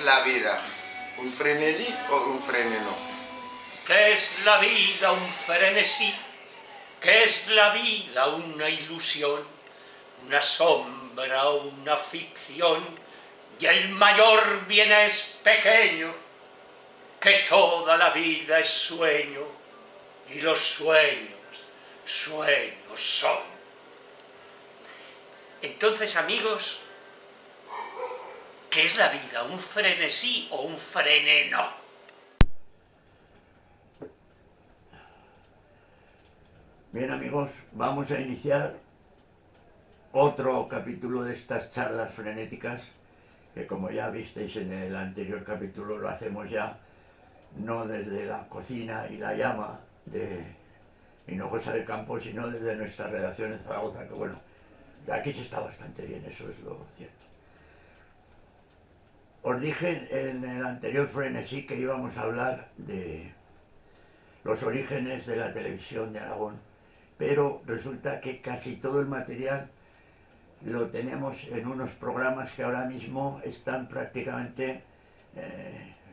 la vida? ¿Un frenesí o un freneno? ¿Qué es la vida? Un frenesí. ¿Qué es la vida? Una ilusión, una sombra o una ficción. Y el mayor bien es pequeño, que toda la vida es sueño, y los sueños, sueños son. Entonces, amigos, ¿qué es la vida? ¿Un frenesí o un freneno? Bien, amigos, vamos a iniciar otro capítulo de estas charlas frenéticas, que como ya visteis en el anterior capítulo lo hacemos ya no desde la cocina y la llama de Hinojosa del Campo, sino desde nuestra redacción en Zaragoza, que bueno, aquí se está bastante bien, eso es lo cierto. Os dije en el anterior frenesí que íbamos a hablar de los orígenes de la televisión de Aragón, pero resulta que casi todo el material lo tenemos en unos programas que ahora mismo están prácticamente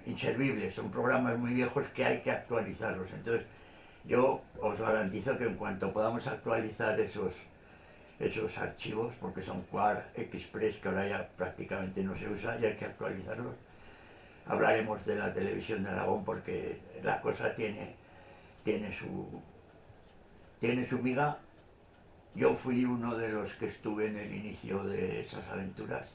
inservibles, son programas muy viejos que hay que actualizarlos. Entonces yo os garantizo que en cuanto podamos actualizar esos archivos, porque son Quar, Express, que ahora ya prácticamente no se usa y hay que actualizarlos, hablaremos de la televisión de Aragón, porque la cosa tiene su miga. Yo fui uno de los que estuve en el inicio de esas aventuras.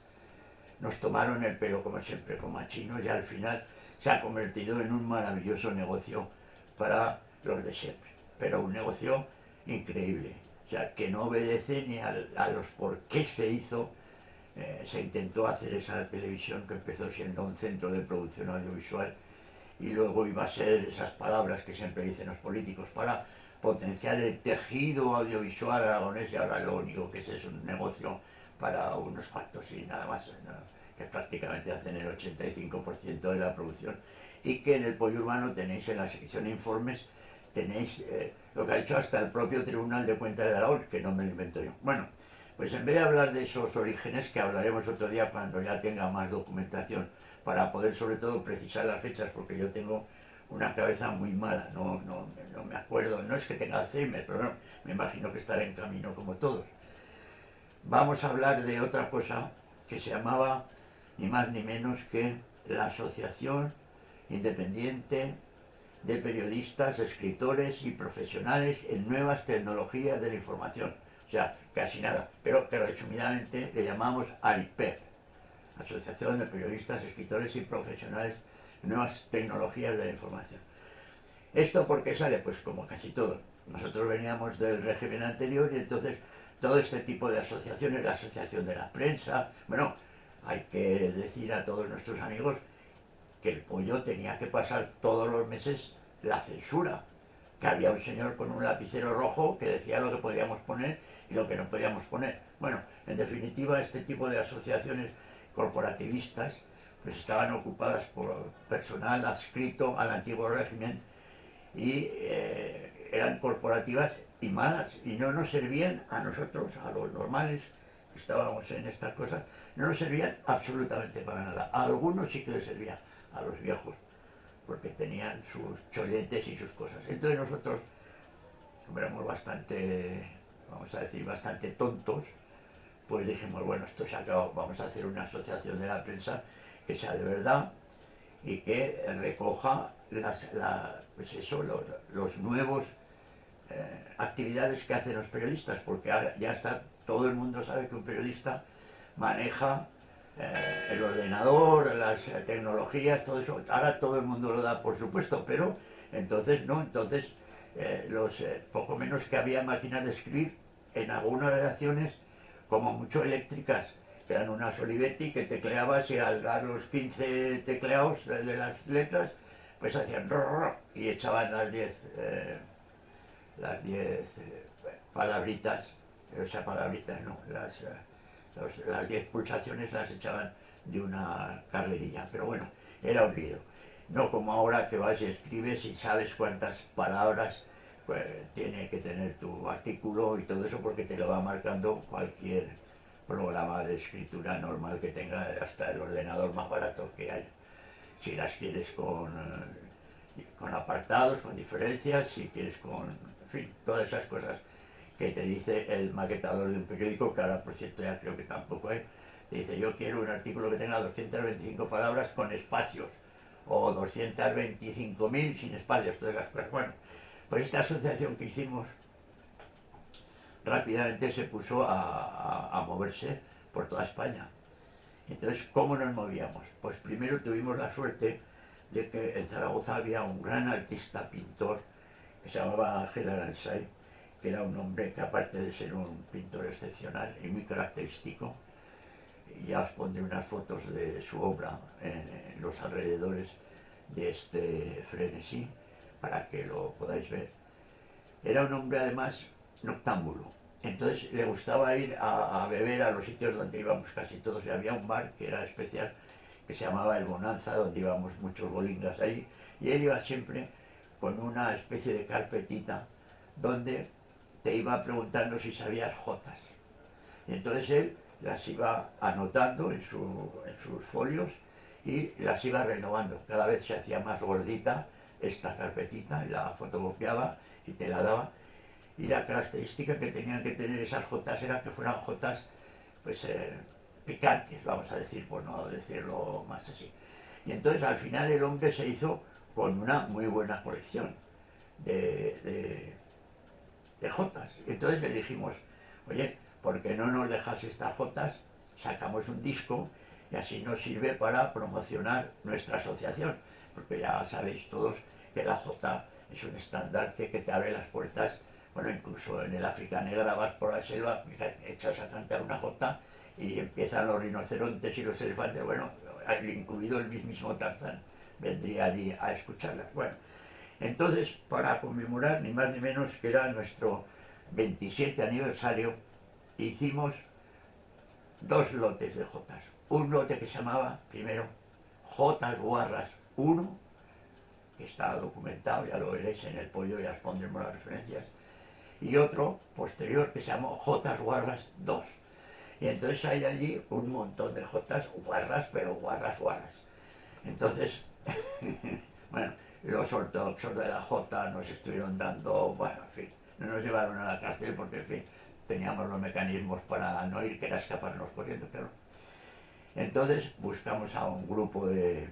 Nos tomaron el pelo como siempre, como a chinos, y al final se ha convertido en un maravilloso negocio para los de siempre, pero un negocio increíble, o sea, que no obedece ni a los por qué se hizo. Se intentó hacer esa televisión que empezó siendo un centro de producción audiovisual y luego iba a ser esas palabras que siempre dicen los políticos para potenciar el tejido audiovisual aragonés, y ahora lo único que es un negocio para unos cuantos y nada más, ¿no? Que prácticamente hacen el 85% de la producción, y que en el Pollo Urbano tenéis en la sección informes, tenéis lo que ha hecho hasta el propio Tribunal de Cuentas de Aragón, que no me lo invento yo. Bueno, pues en vez de hablar de esos orígenes, que hablaremos otro día cuando ya tenga más documentación, para poder sobre todo precisar las fechas, porque yo tengo una cabeza muy mala, no me acuerdo, no es que tenga Alzheimer, pero no, me imagino que estaré en camino como todos. Vamos a hablar de otra cosa que se llamaba ni más ni menos que la Asociación Independiente de Periodistas, Escritores y Profesionales en Nuevas Tecnologías de la Información, o sea, casi nada, pero que resumidamente le llamamos AIPEP, Asociación de Periodistas, Escritores y Profesionales en Nuevas Tecnologías de la Información. ¿Esto por qué sale? Pues como casi todo. Nosotros veníamos del régimen anterior y entonces todo este tipo de asociaciones, la Asociación de la Prensa, bueno, hay que decir a todos nuestros amigos que el Pollo tenía que pasar todos los meses la censura, que había un señor con un lapicero rojo que decía lo que podíamos poner y lo que no podíamos poner. Bueno, en definitiva, este tipo de asociaciones corporativistas pues estaban ocupadas por personal adscrito al antiguo régimen y eran corporativas y malas, y no nos servían a nosotros, a los normales que estábamos en estas cosas, no nos servían absolutamente para nada. A algunos sí que les servía, a los viejos, porque tenían sus cholletes y sus cosas. Entonces nosotros, como éramos bastante, vamos a decir, bastante tontos, pues dijimos, bueno, esto se acabó, vamos a hacer una asociación de la prensa que sea de verdad y que recoja pues eso, los nuevos actividades que hacen los periodistas, porque ahora ya está, todo el mundo sabe que un periodista maneja el ordenador, las tecnologías, todo eso. Ahora todo el mundo lo da, por supuesto, pero entonces no, entonces poco menos que había máquinas de escribir en algunas redacciones, como mucho eléctricas, que eran unas Olivetti que tecleabas y al dar los 15 tecleados de las letras, pues hacían y echaban las 10 palabritas, o sea, palabritas no, las 10 pulsaciones las echaban de una carrerilla, pero bueno, era un lío. No como ahora que vas y escribes y sabes cuántas palabras pues, tiene que tener tu artículo y todo eso, porque te lo va marcando cualquier programa de escritura normal que tenga, hasta el ordenador más barato que haya. si las quieres con apartados, con diferencias, si quieres con, en fin, todas esas cosas que te dice el maquetador de un periódico, que ahora por cierto ya creo que tampoco hay. Te dice, yo quiero un artículo que tenga 225 palabras con espacios, o 225.000 sin espacios, todas las cosas. Bueno, pues esta asociación que hicimos rápidamente se puso a moverse por toda España. Entonces, ¿cómo nos movíamos? Pues primero tuvimos la suerte de que en Zaragoza había un gran artista pintor que se llamaba Ángel Aransay, que era un hombre que, aparte de ser un pintor excepcional y muy característico, ya os pondré unas fotos de su obra en los alrededores de este frenesí para que lo podáis ver. Era un hombre además noctámbulo, entonces le gustaba ir a beber a los sitios donde íbamos casi todos, y había un bar que era especial que se llamaba El Bonanza, donde íbamos muchos bolingas ahí, y él iba siempre con una especie de carpetita donde te iba preguntando si sabías jotas. Y entonces él las iba anotando en sus folios y las iba renovando. Cada vez se hacía más gordita esta carpetita y la fotocopiaba y te la daba. Y la característica que tenían que tener esas jotas era que fueran jotas pues picantes, vamos a decir, por no decirlo más así. Y entonces al final el hombre se hizo con una muy buena colección de jotas. Entonces le dijimos, oye, ¿por qué no nos dejas estas jotas? Sacamos un disco y así nos sirve para promocionar nuestra asociación, porque ya sabéis todos que la jota es un estandarte que te abre las puertas. Bueno, incluso en el África Negra vas por la selva, echas a cantar una jota y empiezan los rinocerontes y los elefantes, bueno, incluido el mismo Tarzán, vendría allí a escucharlas. Bueno, entonces, para conmemorar ni más ni menos que era nuestro 27 aniversario, hicimos dos lotes de jotas. Un lote que se llamaba, primero, Jotas Guarras 1, que está documentado, ya lo veréis en el pollo, ya os pondremos las referencias, y otro posterior que se llamó Jotas Guarras 2. Y entonces hay allí un montón de jotas guarras, pero guarras. Entonces, bueno, los ortodoxos de la jota nos estuvieron dando, bueno, en fin, no nos llevaron a la cárcel porque, en fin, teníamos los mecanismos para no ir, que era escaparnos corriendo, claro. Entonces buscamos a un grupo de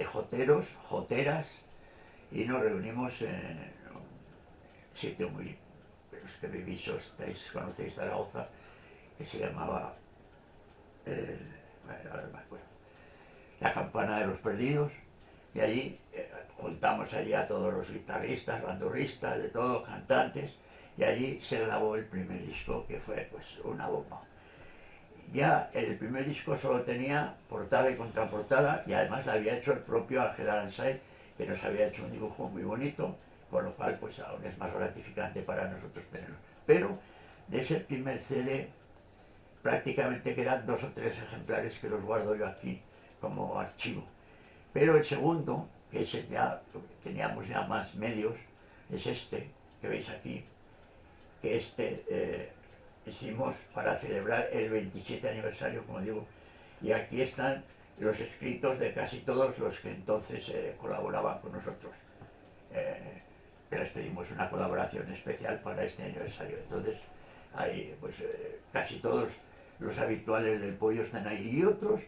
joteros, joteras, y nos reunimos en un sitio muy, los que vivís, conocéis Zaragoza, que se llamaba, bueno, ahora me acuerdo, la Campana de los Perdidos, y allí juntamos allí a todos los guitarristas, bandurristas, de todo, cantantes, y allí se grabó el primer disco, que fue pues una bomba. Ya el primer disco solo tenía portada y contraportada, y además la había hecho el propio Ángel Aransay, que nos había hecho un dibujo muy bonito, con lo cual pues aún es más gratificante para nosotros tenerlo. Pero de ese primer CD prácticamente quedan 2 o 3 ejemplares que los guardo yo aquí como archivo. Pero el segundo, que ese ya teníamos ya más medios, es este que veis aquí, que hicimos para celebrar el 27 aniversario, como digo, y aquí están los escritos de casi todos los que entonces colaboraban con nosotros. Que les pedimos una colaboración especial para este aniversario. Entonces, hay pues casi todos los habituales del pollo están ahí, y otros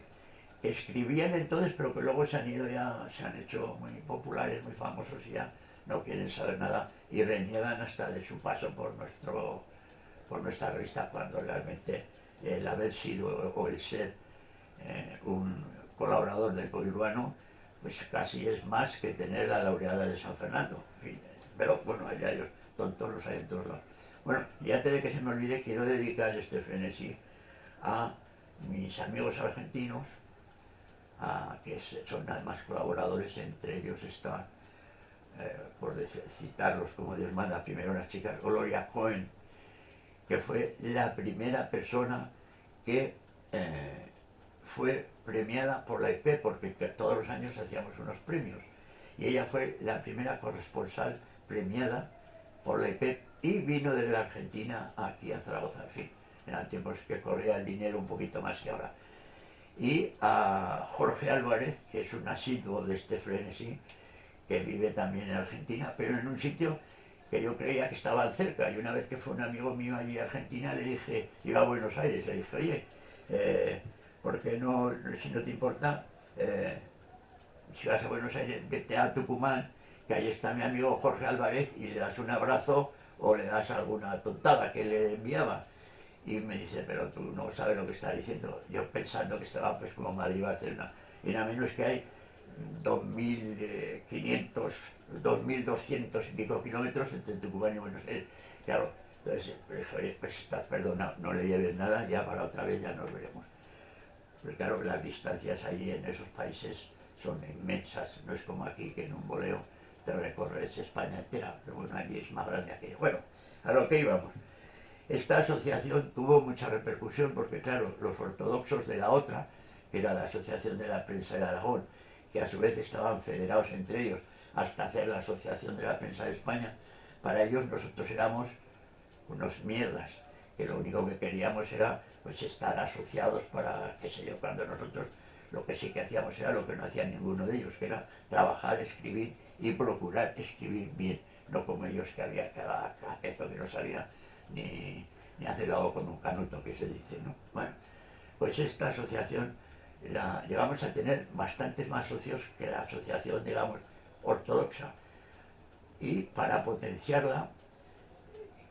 que escribían entonces, pero que luego se han ido ya, se han hecho muy populares, muy famosos, y ya no quieren saber nada y reniegan hasta de su paso por nuestra revista, cuando realmente el haber sido o el ser un colaborador del pollo urbano, pues casi es más que tener la laureada de San Fernando. En fin, pero bueno, allá ellos, tontos los hay en todos lados. Bueno, y antes de que se me olvide, quiero dedicar este frenesí a mis amigos argentinos, que son además colaboradores. Entre ellos están, por citarlos como Dios manda, primero las chicas, Gloria Cohen, que fue la primera persona que fue premiada por la IP, porque todos los años hacíamos unos premios, y ella fue la primera corresponsal premiada por la IP y vino desde la Argentina aquí a Zaragoza. En fin, eran tiempos que corría el dinero un poquito más que ahora. y a Jorge Álvarez, que es un asiduo de este frenesí, que vive también en Argentina, pero en un sitio que yo creía que estaban cerca. Y una vez que fue un amigo mío allí a Argentina, le dije, iba a Buenos Aires, le dije, oye, ¿por qué no, si no te importa, si vas a Buenos Aires, vete a Tucumán, que ahí está mi amigo Jorge Álvarez, y le das un abrazo o le das alguna tontada que le enviaba? Y me dice, pero tú no sabes lo que está diciendo. Yo pensando que estaba pues como Madrid Barcelona. Y nada menos que hay 2.500, 2.200 y pico kilómetros entre Tucumán y Buenos Aires. Claro, entonces, pues estás perdonado, no le lleves nada, ya para otra vez ya nos veremos. Pero claro, las distancias ahí en esos países son inmensas, no es como aquí que en un voleo te recorres España entera, pero bueno, allí es más grande aquello. Bueno, a lo que íbamos. Esta asociación tuvo mucha repercusión porque, claro, los ortodoxos de la otra, que era la Asociación de la Prensa de Aragón, que a su vez estaban federados entre ellos hasta hacer la Asociación de la Prensa de España, para ellos nosotros éramos unos mierdas, que lo único que queríamos era pues estar asociados para, qué sé yo, cuando nosotros lo que sí que hacíamos era lo que no hacía ninguno de ellos, que era trabajar, escribir y procurar escribir bien, no como ellos que había cada cateto que no sabía ni hacer algo con un canuto, que se dice, ¿no? Bueno, pues esta asociación la llegamos a tener bastantes más socios que la asociación, digamos, ortodoxa. Y para potenciarla,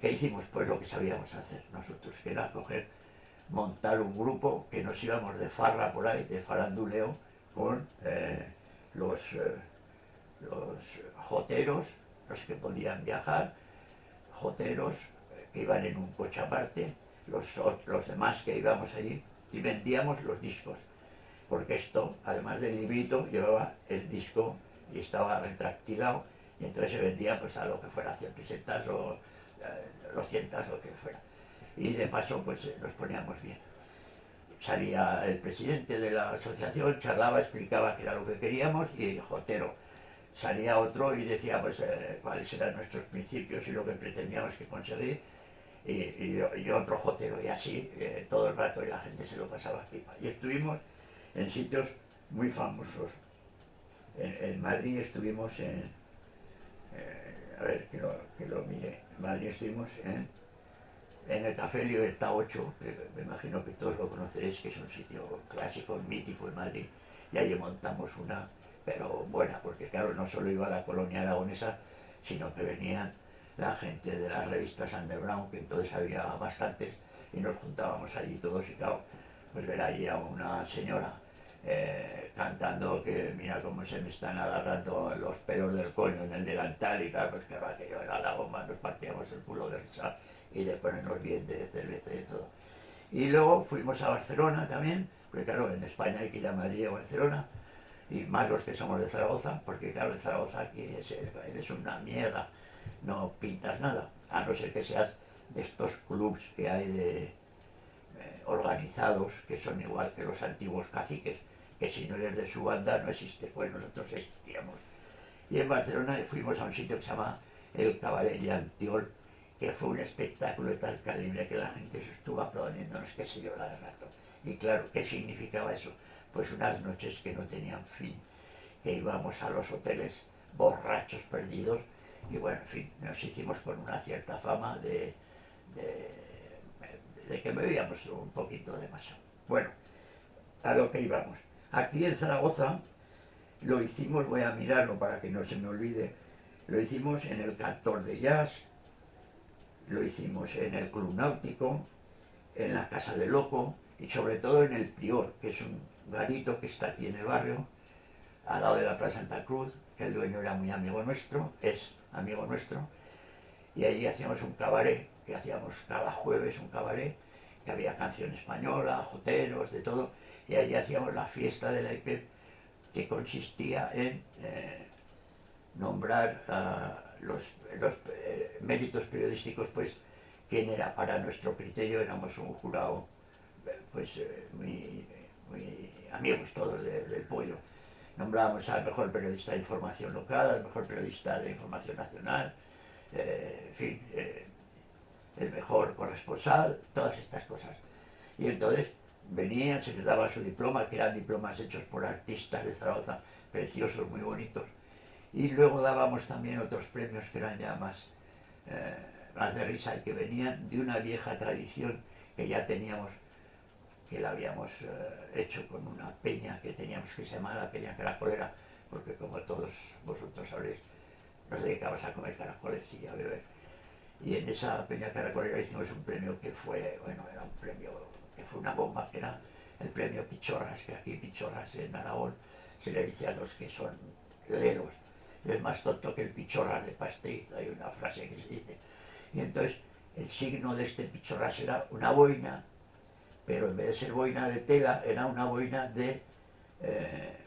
¿qué hicimos? Pues lo que sabíamos hacer nosotros, que era montar un grupo que nos íbamos de farra por ahí, de faranduleo, con los joteros, los que podían viajar, joteros que iban en un coche aparte, los demás que íbamos allí, y vendíamos los discos, porque esto, además del librito, llevaba el disco y estaba retractilado, y entonces se vendía pues a lo que fuera, 100 pesetas o 200, lo que fuera. Y de paso pues nos poníamos bien. Salía el presidente de la asociación, charlaba, explicaba qué era lo que queríamos, y el jotero salía otro y decía pues cuáles eran nuestros principios y lo que pretendíamos que conseguir, y otro jotero, y así todo el rato, y la gente se lo pasaba pipa. Y estuvimos en sitios muy famosos. En Madrid estuvimos a ver, que lo mire, en Madrid estuvimos en el Café Libertad 8, que me imagino que todos lo conoceréis, que es un sitio clásico, mítico en Madrid, y allí montamos una, pero buena, porque claro, no solo iba la colonia aragonesa, sino que venían la gente de las revistas underground, que entonces había bastantes, y nos juntábamos allí todos, y claro, pues ver allí a una señora cantando que mira cómo se me están agarrando los pelos del coño en el delantal y tal, pues que va, que yo era la goma, nos partíamos el culo de risa y de ponernos bien de cerveza y todo. Y luego fuimos a Barcelona también, porque claro, en España hay que ir a Madrid o Barcelona, y más los que somos de Zaragoza, porque claro, en Zaragoza aquí eres una mierda, no pintas nada, a no ser que seas de estos clubs que hay de organizados, que son igual que los antiguos caciques, que si no eres de su banda no existe, pues nosotros existíamos. Y en Barcelona fuimos a un sitio que se llama el Cabaret Llantiol, que fue un espectáculo de tal calibre que la gente se estuvo aplaudiéndonos, qué sé yo, la de rato. Y claro, ¿qué significaba eso? Pues unas noches que no tenían fin, que íbamos a los hoteles borrachos perdidos, y bueno, en fin, nos hicimos con una cierta fama de que bebíamos un poquito demasiado. Bueno, a lo que íbamos. Aquí en Zaragoza lo hicimos, voy a mirarlo para que no se me olvide, lo hicimos en el Cantor de Jazz, lo hicimos en el Club Náutico, en la Casa del Loco y sobre todo en el Prior, que es un garito que está aquí en el barrio, al lado de la Plaza Santa Cruz, que el dueño era muy amigo nuestro, es amigo nuestro, y allí hacíamos un cabaret, que hacíamos cada jueves un cabaret, que había canción española, joteros, de todo, y allí hacíamos la fiesta de la IPEP, que consistía en nombrar los méritos periodísticos, pues quién era para nuestro criterio, éramos un jurado pues muy amigos todos del pollo. Nombrábamos al mejor periodista de información local, al mejor periodista de información nacional, en fin, el mejor corresponsal, todas estas cosas. Y entonces venían, se les daba su diploma, que eran diplomas hechos por artistas de Zaragoza, preciosos, muy bonitos. Y luego dábamos también otros premios que eran ya más de risa y que venían de una vieja tradición que ya teníamos, que la habíamos hecho con una peña que teníamos que se llamaba la Peña Caracolera, porque como todos vosotros sabréis, nos dedicamos a comer caracoles y a beber. Y en esa Peña Caracolera hicimos un premio que fue, bueno, era un premio que fue una bomba, que era el premio Pichorras, que aquí Pichorras en Aragón se le dice a los que son leros. Es más tonto que el Pichorras de Pastriz, hay una frase que se dice. Y entonces el signo de este Pichorras era una boina, pero en vez de ser boina de tela, era una boina de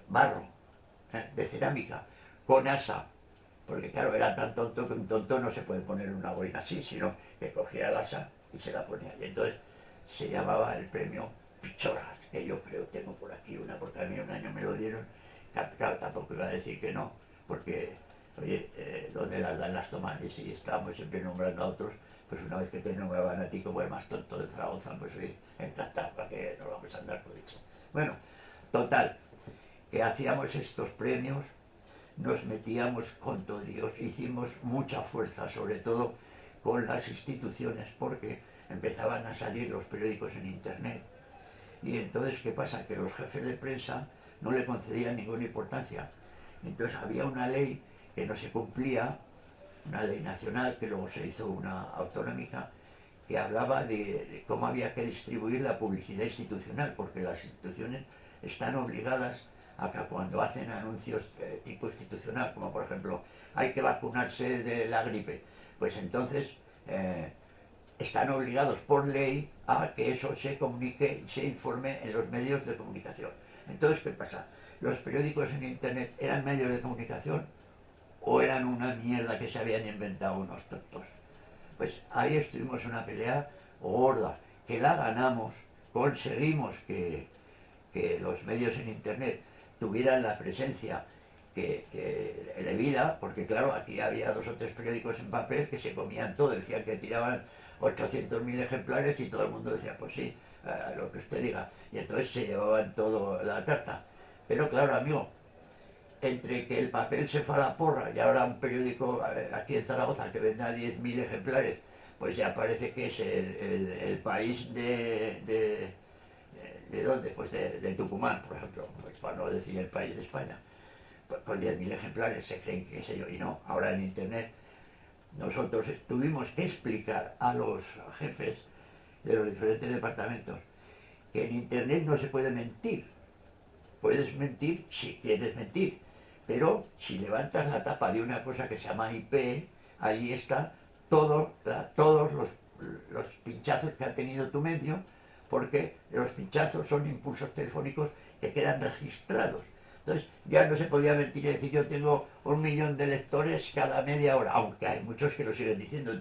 barro, de cerámica, con asa. Porque claro, era tan tonto que un tonto no se puede poner una boina así, sino que cogía el asa y se la ponía. Y entonces se llamaba el premio Pichorras, que yo creo tengo por aquí una, porque a mí un año me lo dieron. Claro, tampoco iba a decir que no, porque, oye, ¿dónde las dan las toman? Y si estábamos siempre nombrando a otros, pues una vez que te nombraban a ti como el más tonto de Zaragoza, pues oye, encantado, para que no vamos a andar por dicho. Bueno, total, que hacíamos estos premios, nos metíamos con todo Dios, hicimos mucha fuerza, sobre todo con las instituciones, porque empezaban a salir los periódicos en internet. Y entonces, ¿qué pasa? Que los jefes de prensa no le concedían ninguna importancia. Entonces había una ley que no se cumplía, una ley nacional, que luego se hizo una autonómica, que hablaba de cómo había que distribuir la publicidad institucional, porque las instituciones están obligadas a que cuando hacen anuncios tipo institucional, como por ejemplo, hay que vacunarse de la gripe, pues entonces están obligados por ley a que eso se comunique, se informe en los medios de comunicación. Entonces, ¿qué pasa? ¿Los periódicos en internet eran medios de comunicación o eran una mierda que se habían inventado unos tontos? Pues ahí estuvimos en una pelea gorda, que la ganamos, conseguimos que los medios en internet tuvieran la presencia que debida, porque claro, aquí había 2 o 3 periódicos en papel que se comían todo, decían que tiraban 800.000 ejemplares y todo el mundo decía, pues sí, lo que usted diga, y entonces se llevaban todo la tarta. Pero claro, amigo, entre que el papel se fue a la porra y ahora un periódico aquí en Zaragoza que venda 10.000 ejemplares, pues ya parece que es el país ¿de dónde? Pues de Tucumán, por ejemplo, pues para no decir el país de España. Pues con 10.000 ejemplares se creen, qué sé yo, y no, ahora en internet nosotros tuvimos que explicar a los jefes de los diferentes departamentos que en internet no se puede mentir. Puedes mentir si quieres mentir, pero si levantas la tapa de una cosa que se llama IP, ahí está todos los pinchazos que ha tenido tu medio, porque los pinchazos son impulsos telefónicos que quedan registrados. Entonces ya no se podía mentir y decir yo tengo 1 millón de lectores cada media hora, aunque hay muchos que lo siguen diciendo,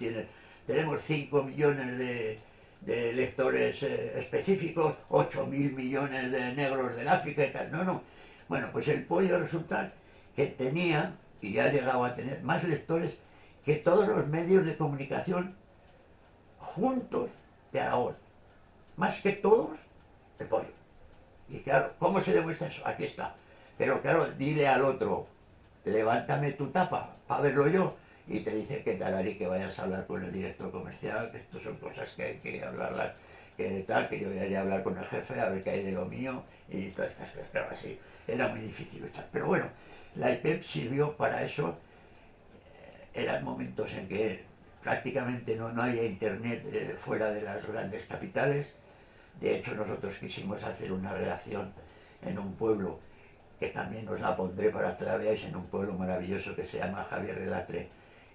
tenemos 5 millones de lectores específicos, 8.000 millones de negros del África y tal. No, no. Bueno, pues el pollo resulta que tenía, y ha llegado a tener, más lectores que todos los medios de comunicación juntos de Aragón. Más que todos, el pollo. Y claro, ¿cómo se demuestra eso? Aquí está. Pero claro, dile al otro, levántame tu tapa para verlo yo. Y te dice que tal, Ari, que vayas a hablar con el director comercial, que esto son cosas que hay que hablarlas, que tal, que yo voy a ir a hablar con el jefe a ver qué hay de lo mío y todas estas cosas. Pero así, era muy difícil estar. Pero bueno, la IPEP sirvió para eso. Eran momentos en que prácticamente no había internet fuera de las grandes capitales. De hecho, nosotros quisimos hacer una redacción en un pueblo, que también os la pondré para que la veáis, en un pueblo maravilloso que se llama Javier Relatre,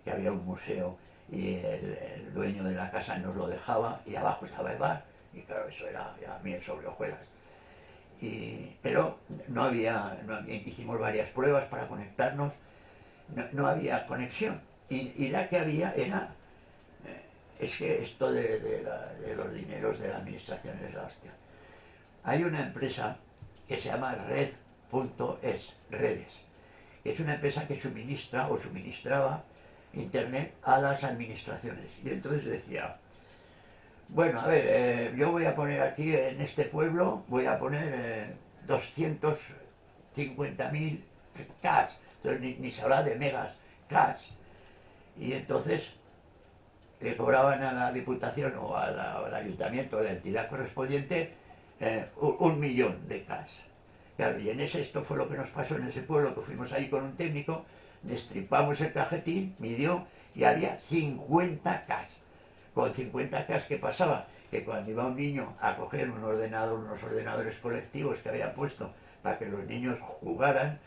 que había un museo y el dueño de la casa nos lo dejaba y abajo estaba el bar, y claro, eso era miel sobre hojuelas. Pero hicimos varias pruebas para conectarnos, no había conexión, y la que había era, es que esto de los dineros de la administración es la hostia. Hay una empresa que se llama Red.es, Redes, que es una empresa que suministra o suministraba internet a las administraciones. Y entonces decía, Bueno, a ver, yo voy a poner aquí en este pueblo, voy a poner 250.000 cash, entonces ni se habla de megas, cash. Y entonces le cobraban a la Diputación o al Ayuntamiento, a la entidad correspondiente, 1 millón de cash. Claro, y en ese, esto fue lo que nos pasó en ese pueblo, que fuimos ahí con un técnico, destripamos el cajetín, midió y había 50 cash. Con 50 cash, ¿qué pasaba? Que cuando iba un niño a coger un ordenador, unos ordenadores colectivos que habían puesto para que los niños jugaran,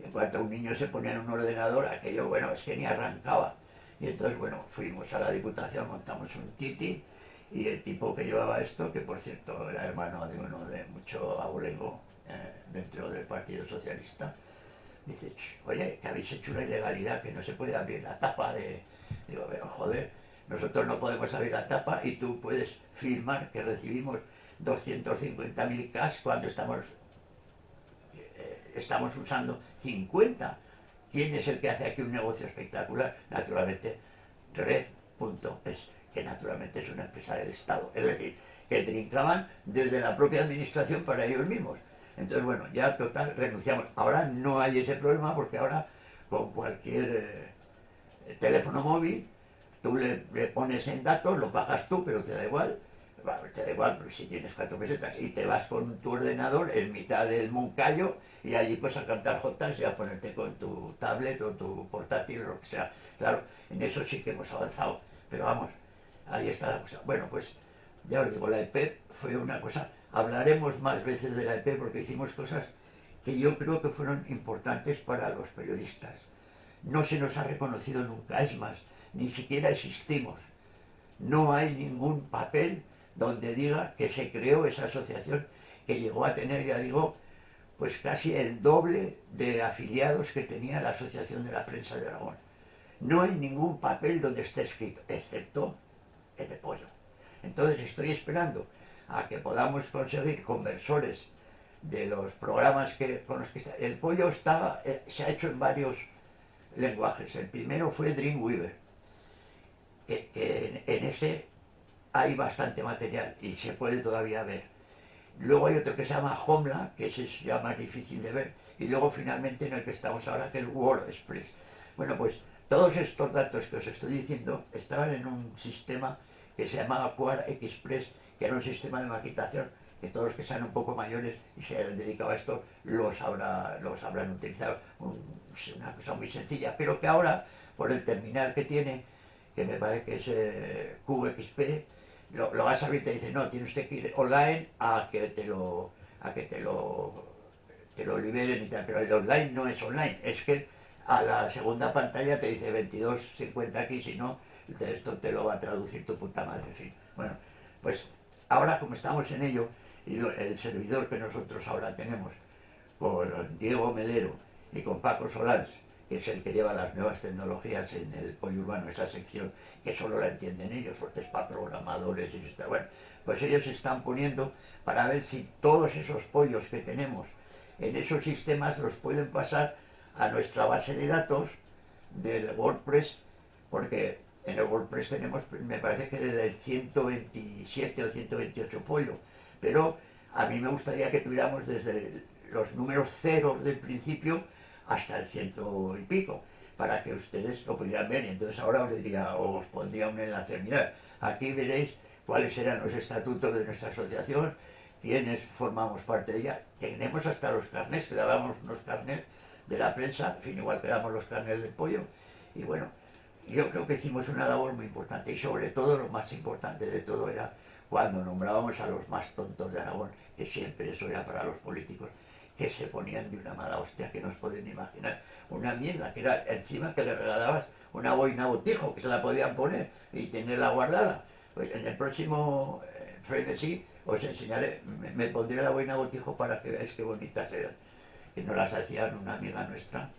en cuanto un niño se ponía en un ordenador, aquello, bueno, es que ni arrancaba. Y entonces, bueno, fuimos a la Diputación, montamos un titi, y el tipo que llevaba esto, que por cierto era hermano de uno de mucho abolengo dentro del Partido Socialista, dice, oye, que habéis hecho una ilegalidad, que no se puede abrir la tapa de... Digo, pero joder, nosotros no podemos abrir la tapa y tú puedes firmar que recibimos 250.000 cash cuando estamos usando 50. ¿Quién es el que hace aquí un negocio espectacular? Naturalmente, Red.es, que naturalmente es una empresa del Estado. Es decir, que trincaban desde la propia administración para ellos mismos. Entonces, bueno, ya total, renunciamos. Ahora no hay ese problema porque ahora con cualquier teléfono móvil tú le pones en datos, lo pagas tú, pero te da igual. Bueno, te da igual, porque si tienes 4 pesetas y te vas con tu ordenador en mitad del Moncayo y allí pues a cantar jotas y a ponerte con tu tablet o tu portátil o lo que sea. Claro, en eso sí que hemos avanzado, pero vamos, ahí está la cosa. Bueno, pues ya os digo, la EP fue una cosa, hablaremos más veces de la EP porque hicimos cosas que yo creo que fueron importantes para los periodistas. No se nos ha reconocido nunca, es más, ni siquiera existimos. No hay ningún papel donde diga que se creó esa asociación que llegó a tener, ya digo, pues casi el doble de afiliados que tenía la Asociación de la Prensa de Aragón. No hay ningún papel donde esté escrito, excepto el de Pollo. Entonces estoy esperando a que podamos conseguir conversores de los programas con los que está. El Pollo se ha hecho en varios lenguajes. El primero fue Dreamweaver, que en ese hay bastante material y se puede todavía ver. Luego hay otro que se llama Homla, que ese es ya más difícil de ver, y luego finalmente en el que estamos ahora, que es WordPress. Bueno, pues todos estos datos que os estoy diciendo estaban en un sistema que se llamaba Quad Express, que era un sistema de maquetación que todos los que sean un poco mayores y se hayan dedicado a esto los habrán utilizado. Una cosa muy sencilla, pero que ahora, por el terminal que tiene, que me parece que es QXP, lo vas a abrir y te dice, no, tienes que ir online a que te lo liberen y tal, pero el online no es online, es que a la segunda pantalla te dice 22.50 aquí, si no, esto te lo va a traducir tu puta madre, en fin. Bueno, pues ahora como estamos en ello, y el servidor que nosotros ahora tenemos, con Diego Melero y con Paco Solans, que es el que lleva las nuevas tecnologías en el pollo urbano, esa sección que solo la entienden ellos, porque es para programadores y está. Bueno, pues ellos se están poniendo para ver si todos esos pollos que tenemos en esos sistemas los pueden pasar a nuestra base de datos del WordPress, porque en el WordPress tenemos, me parece que desde el 127 o 128 pollo, pero a mí me gustaría que tuviéramos desde los números ceros del principio hasta el 100 y pico, para que ustedes lo pudieran ver. Y entonces ahora os diría, o os pondría un enlace, mirad, aquí veréis cuáles eran los estatutos de nuestra asociación, quiénes formamos parte de ella. Tenemos hasta los carnés, que dábamos unos carnés de la prensa, en fin, igual que damos los carnés del pollo. Y bueno, yo creo que hicimos una labor muy importante, y sobre todo lo más importante de todo era cuando nombrábamos a los más tontos de Aragón, que siempre eso era para los políticos, que se ponían de una mala hostia que no os pueden imaginar. Una mierda, que era encima que le regalabas una boina botijo, que se la podían poner y tenerla guardada. Pues en el próximo frenesí os enseñaré, me pondré la boina botijo para que veáis qué bonitas eran. Que nos las hacían una amiga nuestra,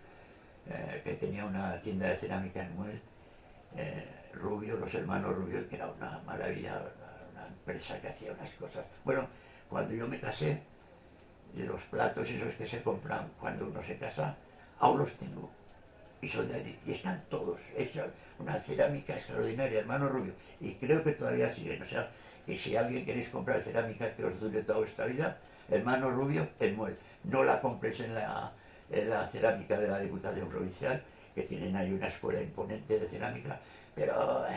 que tenía una tienda de cerámica en Muel, Rubio, los hermanos Rubio, que era una maravilla, una empresa que hacía unas cosas. Bueno, cuando yo me casé, los platos esos que se compran cuando uno se casa, aún los tengo. Y son de allí. Y están todos. Es una cerámica extraordinaria, hermano Rubio. Y creo que todavía siguen. O sea, que si alguien queréis comprar cerámica que os dure toda vuestra vida, hermano Rubio, el Muel. No la compréis en la cerámica de la Diputación Provincial, que tienen ahí una escuela imponente de cerámica, pero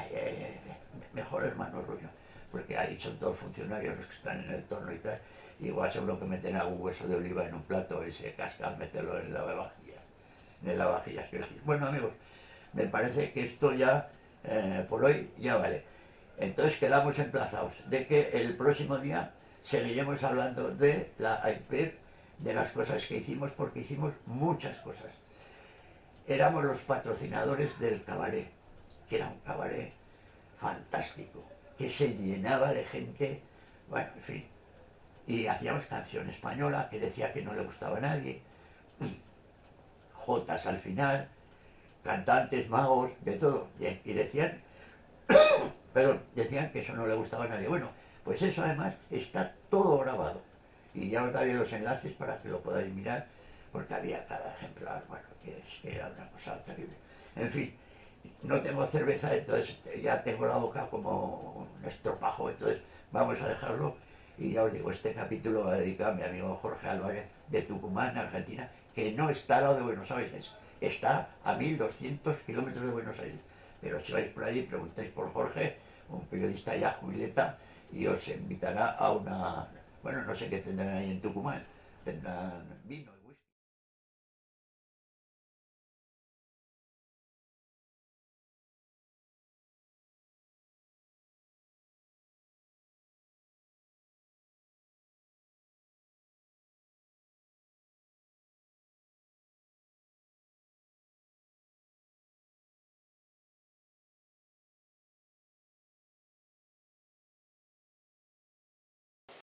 mejor hermano Rubio, porque ahí son todos funcionarios los que están en el torno y tal. Igual seguro que meten algún hueso de oliva en un plato y se casca al meterlo en la lavavajillas. En la lavavajillas, quiero decir. Bueno, amigos, me parece que esto ya, por hoy, ya vale. Entonces quedamos emplazados de que el próximo día seguiremos hablando de la AIPEP, de las cosas que hicimos, porque hicimos muchas cosas. Éramos los patrocinadores del cabaret, que era un cabaret fantástico, que se llenaba de gente, bueno, en fin. Y hacíamos canción española que decía que no le gustaba a nadie, jotas al final, cantantes, magos, de todo. Y decían, perdón, decían que eso no le gustaba a nadie. Bueno, pues eso además está todo grabado. Y ya os daré los enlaces para que lo podáis mirar, porque había cada ejemplar, bueno, que era una cosa terrible. En fin, no tengo cerveza, entonces ya tengo la boca como un estropajo, entonces vamos a dejarlo. Y ya os digo, este capítulo va dedicado a mi amigo Jorge Álvarez de Tucumán, Argentina, que no está al lado de Buenos Aires, está a 1200 kilómetros de Buenos Aires. Pero si vais por allí, preguntáis por Jorge, un periodista ya jubileta, y os invitará a una, bueno, no sé qué tendrán ahí en Tucumán, tendrán vino.